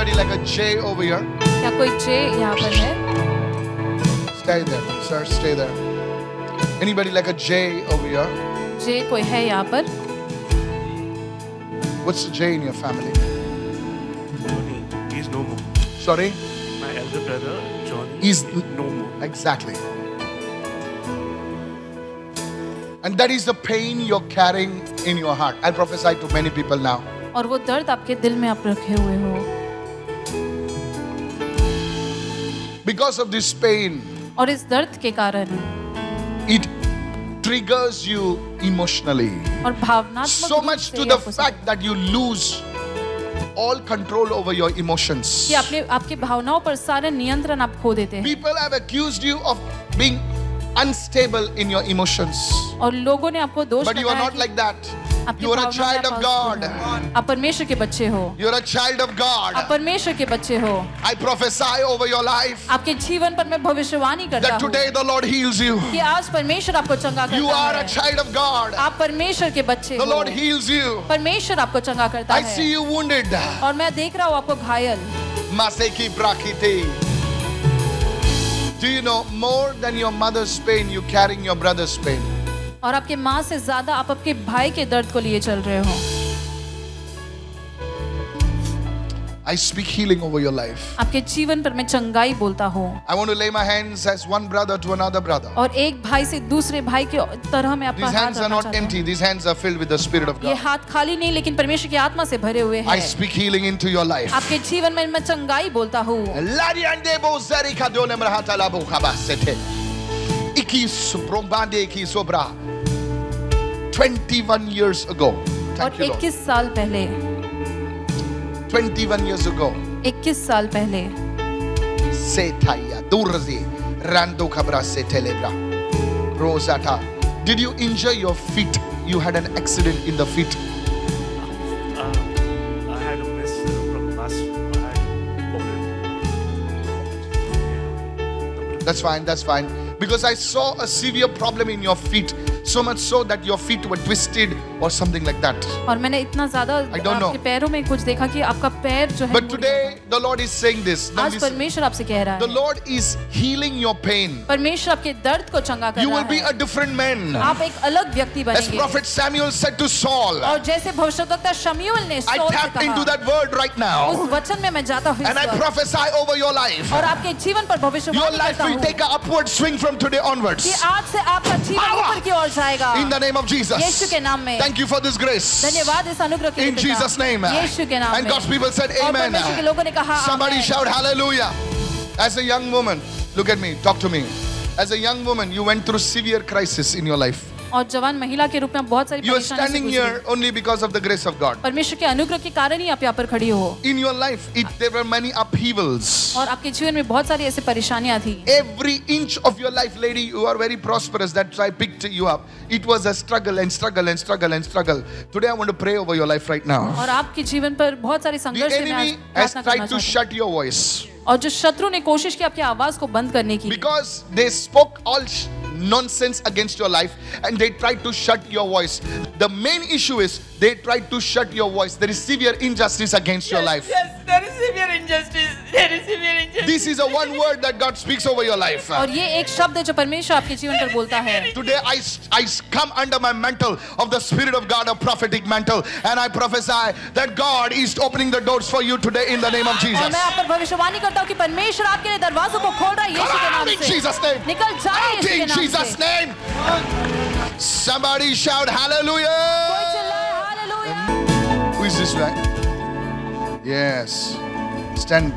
Anybody like a J over here? क्या कोई जे यहाँ पर है? Stay there, sir. Stay there. Anybody like a J over here? जे कोई है यहाँ पर? What's the J in your family? Johnny, he's no more. Sorry? My elder brother, Johnny, He's no more. exactly. And that is the pain you're carrying in your heart. I prophesy to many people now. और वो दर्द आपके दिल में आप रखे हुए हो. Because of this pain, और इस दर्द के कारण it triggers you emotionally. और भावनात्मक So रूप much से to ये the आपको fact that you lose all control over your emotions. कि अपने आपकी भावनाओं पर सारे नियंत्रण आप खो देते हैं. People have accused you of being unstable in your emotions. और लोगों ने आपको दोष But you are लगाया not कि like that. आपकी You are a भावनाएं child of आप God. आप परमेश्वर के बच्चे हो. You are a child of God. आप परमेश्वर के बच्चे हो. I prophesy over your life आपके जीवन पर मैं भविष्यवाणी करता that हूँ today the Lord heals you. कि आज परमेश्वर आपको चंगा You करता are a है. child of God. आप परमेश्वर के बच्चे The हो. Lord heals you. परमेश्वर आपको चंगा करता I है. see you wounded. और मैं देख रहा हूँ आपको घायल. Maseki brakite. Do you know more than your mother's pain, you carrying your brother's pain? और आपके माँ से ज्यादा आप आपके भाई के दर्द को लिए चल रहे हो. I speak healing over your life. आपके जीवन पर मैं चंगाई बोलता हूँ. I want to lay my hands as one brother to another brother. और एक भाई से दूसरे भाई के तरह मैं आपका These हाथ hands are रखना not चाहता हूँ. empty. These hands are filled with the Spirit of ये God. हाथ खाली नहीं लेकिन परमेश्वर की आत्मा से भरे हुए I हैं. speak healing into your life. आपके जीवन में मैं चंगाई बोलता हूँ. Lariandebo zerika dole mrahata labo khabasete. Iki sobrombande iki sobra. 21 years ago. और Thank you, Lord. 21 साल पहले 21 years ago. 21 साल पहले Setaya durzi rando kabra setelebra. Rosata. Did you injure your feet? You had an accident in the feet. I had a miss from last. I had That's fine, that's fine. Because I saw a severe problem in your feet. So much so that your feet were twisted or something like that. और मैंने इतना ज्यादा I don't know. आपके पैरों में कुछ देखा कि आपका पैर जो है But मुड़ गया today the Lord is saying this. था. Now आज listen. परमेश्वर आपसे कह रहा The है Lord is healing your pain. परमेश्वर आपके दर्द को चंगा कर You रहा will be a है. different man. आप एक अलग व्यक्ति As बनेंगे. Prophet Samuel said to Saul, और जैसे भविष्यद्वक्ता शमूएल ने I सौल से tapped into कहा that word right उस now. वचन में मैं जाता हूँ And I इस वक्त. prophesy over your life. और आपके जीवन पर Your भविष्यवाणी life करता will हूँ take an upward swing from today कि onwards. आज से आपका जीवन Power. ऊपर की ओर जाएगा. In the name of Yeshu Jesus. के नाम में. Thank you for this grace. धन्यवाद इस अनुग्रह के लिए In पिता. Jesus' name. यीशु के नाम And में. God's people said और amen. परमेश्वर के लोगों ने कहा Somebody आमीन. shout hallelujah. As a young woman, look at me, talk to me. As a young woman, you went through severe crisis in your life. और जवान महिला के रूप में बहुत सारी You are परेशानियों से standing गुजरी. here only because of the grace of God. परमेश्वर के अनुग्रह के कारण ही आप यहाँ पर खड़ी हो. In your life, there were many upheavals. और आपके जीवन में बहुत सारी ऐसी परेशानियां थी. Every inch of your life, lady, you are very prosperous. That's why I picked you up. It was a struggle and struggle and struggle and struggle. Today I want to pray over your life right now. और आपके जीवन पर बहुत सारे The संघर्ष से मैं आज enemy has प्रार्थना करना tried to चाहती हूँ. shut your voice और जो शत्रु ने कोशिश की आपकी आवाज को बंद करने की. because they spoke all nonsense against your life and they tried to shut your voice. The main issue is they tried to shut your voice. There is severe injustice against your life. Yes, there is severe injustice. There is severe injustice. This is a one word that God speaks over your life. और ये एक शब्द है जो परमेश्वर आपके जीवन पर बोलता है. Today I come under my mantle of the Spirit of God, a prophetic mantle, and I prophesy that God is opening the doors for you today in the name of और Jesus. मैं आप पर भविष्यवाणी करता हूँ कि परमेश्वर आपके लिए दरवाजों को खोल रहा है यीशु के Come नाम out in से. Jesus' name. निकल जाए Out यीशु के in नाम Jesus' से. name. Somebody shout कोई hallelujah. चिल्लाए hallelujah. Who is this guy? Yes. Stand.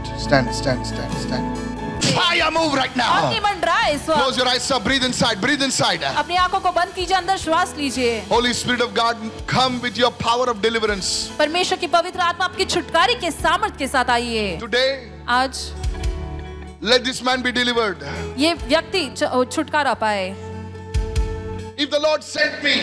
Fire move right now. अग्नि मंडरा है इस Close वक्त. your eyes, sir. Breathe inside. Breathe inside. अपनी आंखों को बंद कीजिए अंदर श्वास लीजिए. Holy Spirit of God, come with your power of deliverance. परमेश्वर की पवित्र आत्मा आपकी छुटकारे के सामर्थ के साथ आई है. Today, आज let this man be delivered. ये व्यक्ति छुटकारा पाए. If the Lord sent me,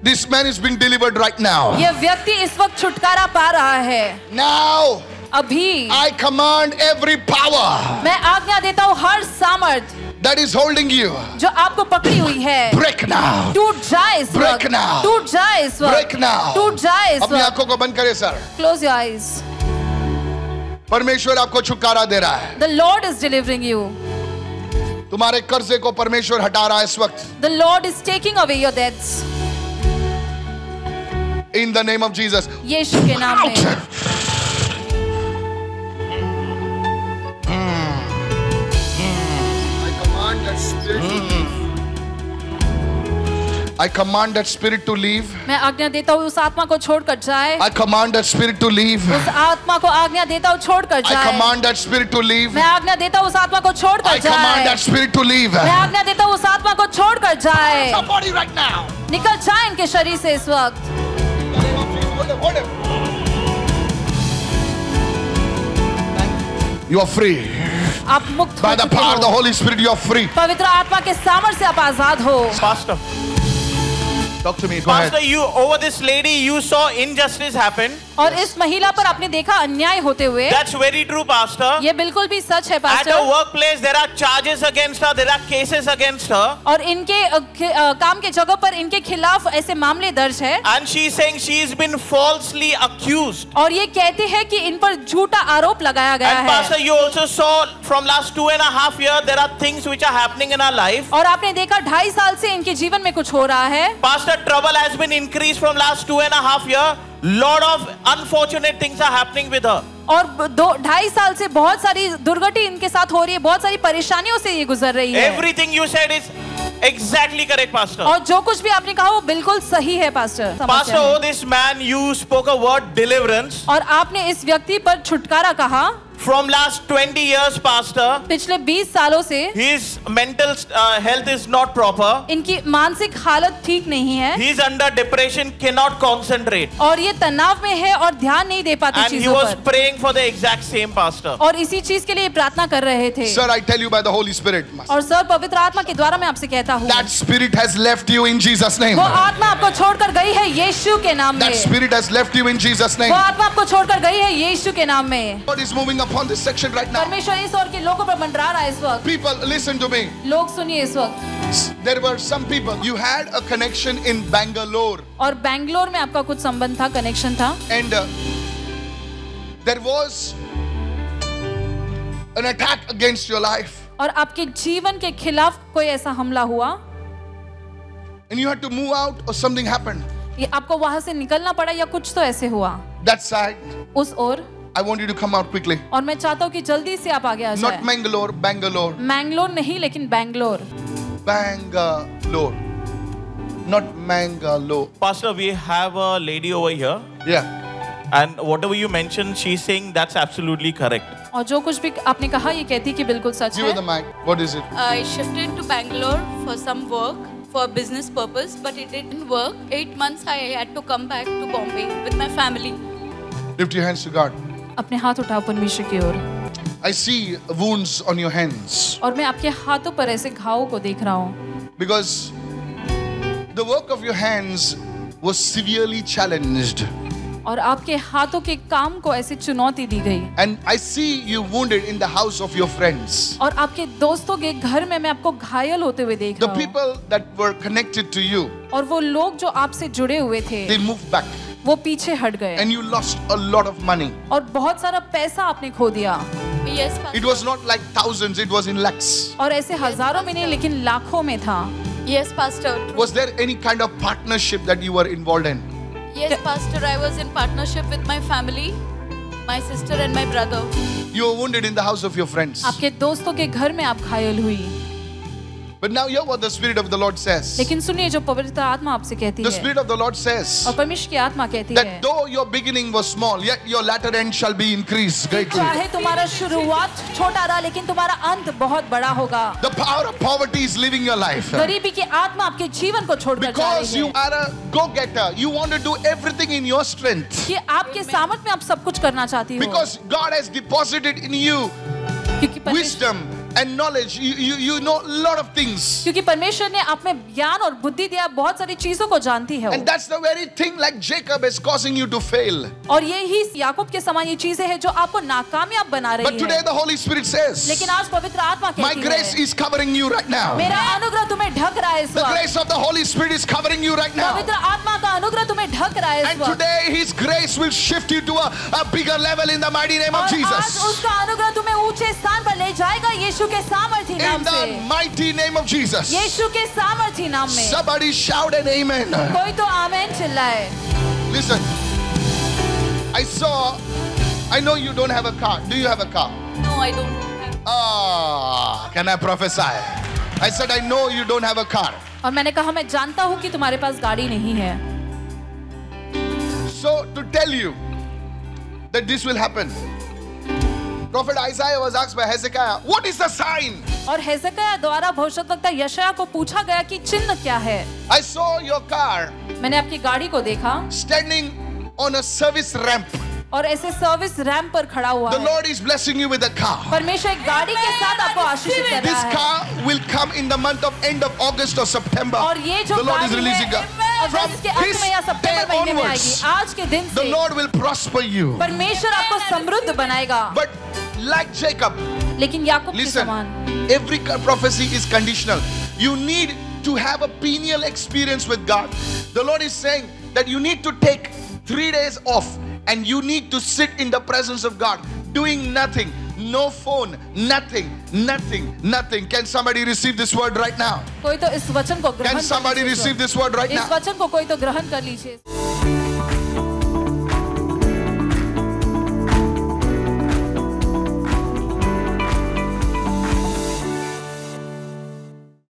this man is being delivered right now. ये व्यक्ति इस वक्त छुटकारा पा रहा है. Now, अभी I command every power मैं आज्ञा देता हूँ हर सामर्थ that is holding you, जो आपको पकड़ी हुई है break now. टूट जाए इस Break वक्त. now. टूट जाए इस वक्त. Break now. टूट जाए इस अपनी वक्त. आंखों को बंद करें, sir. Close your eyes. परमेश्वर आपको छुटकारा दे रहा है. The Lord is delivering you. तुम्हारे कर्जे को परमेश्वर हटा रहा है इस वक्त. The Lord is taking away your debts. In the name of Jesus. यीशु के नाम में. I command that spirit to leave. मैं आज्ञा देता हूँ उस आत्मा को छोड़कर जाए. I command that spirit to leave. उस आत्मा को आज्ञा देता हूँ छोड़कर I जाए. command that spirit to leave. मैं आज्ञा देता हूँ उस आत्मा को छोड़कर I command जाए. that spirit to leave. मैं आज्ञा देता हूँ उस आत्मा को छोड़कर जाए. Somebody right now. निकल जाए इनके शरीर से इस वक्त. You are free. आप मुक्त हो By the चुके power of the हो. Holy Spirit, you are free. पवित्र आत्मा के सामर्थ्य से आप आजाद हो. Pastor, Talk to me. Go ahead. Pastor, you over this lady, you saw injustice happen. और इस महिला पर आपने देखा अन्याय होते हुए. That's very true, Pastor. ये बिल्कुल भी सच है At pastor. her workplace, there are charges against her. There are cases against her. और इनके काम के जगह पर इनके खिलाफ ऐसे मामले दर्ज है. And she's saying she's been falsely accused. और ये कहते हैं कि इन पर झूठा आरोप लगाया गया And है. Pastor, you also saw from last 2.5 years, there are things which are happening in her life. और आपने देखा 2.5 साल से इनके जीवन में कुछ हो रहा है. Pastor, trouble has been increased from last 2.5 years. Lot of unfortunate things are happening with her. और 2.5 साल से बहुत सारी दुर्घटना इनके साथ हो रही है. बहुत सारी परेशानियों से ये गुजर रही है. Everything you said is exactly correct, Pastor. और जो कुछ भी आपने कहा वो बिल्कुल सही है pastor. Pastor, oh, this man, you spoke a word deliverance. और आपने इस व्यक्ति पर छुटकारा कहा. From last 20 years, Pastor, पिछले 20 सालों से his mental health is not proper. इनकी मानसिक हालत ठीक नहीं है. He is under depression, cannot concentrate. और ये तनाव में है और ध्यान नहीं दे पाते And he चीजों was पर. praying for the exact same, Pastor. और इसी चीज के लिए प्रार्थना कर रहे थे. Sir, I tell you by the Holy Spirit. और सर पवित्र आत्मा के द्वारा मैं आपसे कहता हूँ. That spirit has left you in Jesus' name. वो आत्मा आपको छोड़कर गई है यीशु के नाम That में. spirit has left you in Jesus' name. वो आत्मा आपको छोड़कर गई है यीशु के नाम में. God is moving upon this section right now. परमेश्वर इस और के लोगों पर मंडरा रहा है इस वक्त. People, listen to me. लोग सुनिए इस वक्त. There were some people. You had a connection in Bangalore, और बैंगलोर में आपका कुछ संबंध था, कनेक्शन था. and there was an attack against your life, और आपके जीवन के खिलाफ कोई ऐसा हमला हुआ. and you had to move out, or something happened. ये आपको वहां से निकलना पड़ा या कुछ तो ऐसे हुआ. That side, उस ओर. I want you to come out quickly. और मैं चाहता हूँ कि जल्दी से आप आगे आ Not जाए. Mangalore, Bangalore, मैंगलोर नहीं लेकिन Bangalore. Bangalore, not Mangalore. Pastor, we have a lady over here. Yeah. And whatever you mentioned, she's saying that's absolutely correct. और जो कुछ भी आपने कहा ये कहती कि बिल्कुल सच Give her the है. mic. What is it? I shifted to Bangalore for some work for business purpose, but it didn't work. 8 months I had to come back to Bombay with my family. Lift your hands to God. अपने हाथ उठाओ परमेश्वर की ओर. I see wounds on your hands और मैं आपके हाथों पर ऐसे घावों को देख रहा हूँ. because the work of your hands was severely challenged, और आपके हाथों के काम को ऐसे चुनौती दी गई. and I see you wounded in the house of your friends. और आपके दोस्तों के घर में मैं आपको घायल होते हुए देख The रहा हूँ. people that were connected to you, और वो लोग जो आपसे जुड़े हुए थे they moved back, वो पीछे हट गए. and you lost a lot of money. और बहुत सारा पैसा आपने खो दिया. Yes, Pastor. It was not like thousands, it was in lakhs. और ऐसे हजारों में नहीं लेकिन लाखों में था. Yes, Pastor. Was there any kind of partnership that you were involved in? Yes, Pastor. I was in partnership with my family, my sister and my brother. You were wounded in the house of your friends. आपके दोस्तों के घर में आप घायल हुई. But now hear what the Spirit of the Lord says. लेकिन सुनिए जो पवित्र आत्मा आपसे कहती The है. Spirit of the Lord says और परमेश्वर की आत्मा कहती that है. though your beginning was small, yet your latter end shall be increased greatly. चाहे तुम्हारा शुरुआत छोटा रहा लेकिन तुम्हारा अंत बहुत बड़ा होगा. The power of poverty is leaving your life. गरीबी की आत्मा आपके जीवन को छोड़कर जा Because रही you है. are a go-getter. You want to do everything in your strength. कि आपके सामर्थ्य में आप सब कुछ करना चाहती हो. Because God has deposited in you क्योंकि परमेश्वर wisdom and knowledge. You know a lot of things. क्योंकि परमेश्वर ने आप में ज्ञान और बुद्धि दिया. बहुत सारी चीजों को जानती है And वो. that's the very thing like Jacob is causing you to fail. और ये ही याकूब के समान ये चीजें हैं जो आपको नाकामयाब बना But रही today है. the Holy Spirit says, लेकिन आज पवित्र आत्मा my कहती grace है is covering you right now. मेरा अनुग्रह तुम्हें ढक रहा है है इस The वक्त। grace of the Holy Spirit is covering you right now. पवित्र आत्मा का अनुग्रह तुम्हें ढक रहा है इस And वक्त। today His grace will shift you to a bigger level in the mighty name of और आज Jesus. उसका अनुग्रह तुम्हें ऊंचे स्थान पर ले जाएगा यीशु के सामर्थी नाम In से। the mighty name of Jesus. यीशु के सामर्थी नाम में। Somebody shout an amen. कोई तो आमेन चिल्लाए। Listen, I know you don't have a car. Do you have a car? No, I don't have. Ah, can I prophesy? I said, I know you don't have a car. और मैंने कहा मैं जानता हूँ कि तुम्हारे पास गाड़ी नहीं है। So, to tell you that this will happen, Prophet Isaiah was asked by Hezekiah, what is the sign? और हेzekiah द्वारा भविष्यद्वक्ता यशायाह को पूछा गया कि चिन्ह क्या है। I saw your car मैंने आपकी गाड़ी को देखा standing on a service ramp. और ऐसे सर्विस रैंप पर खड़ा हुआ The है। Lord is blessing you with a car. परमेश्वर एक गाड़ी के साथ आपको आशीषित कर This रहा है। car will come in the month of end of August or September. और ये जो The Lord is गाड़ी releasing है her. From अगस्त के अंत this में या day सितंबर महीने में आएगी। onwards, आज के दिन the से Lord will prosper you. परमेश्वर आपको समृद्ध बनाएगा। But like Jacob, लेकिन याकूब के listen, समान every prophecy is conditional. You need to have a pineal experience with God. The Lord is saying that you need to take 3 days off and you need to sit in the presence of God, doing nothing, no phone, nothing. Can somebody receive this word right now? कोई तो इस वचन को ग्रहण Can कर somebody लीजिए। receive this word right इस now? वचन को कोई तो ग्रहण कर लीजिए।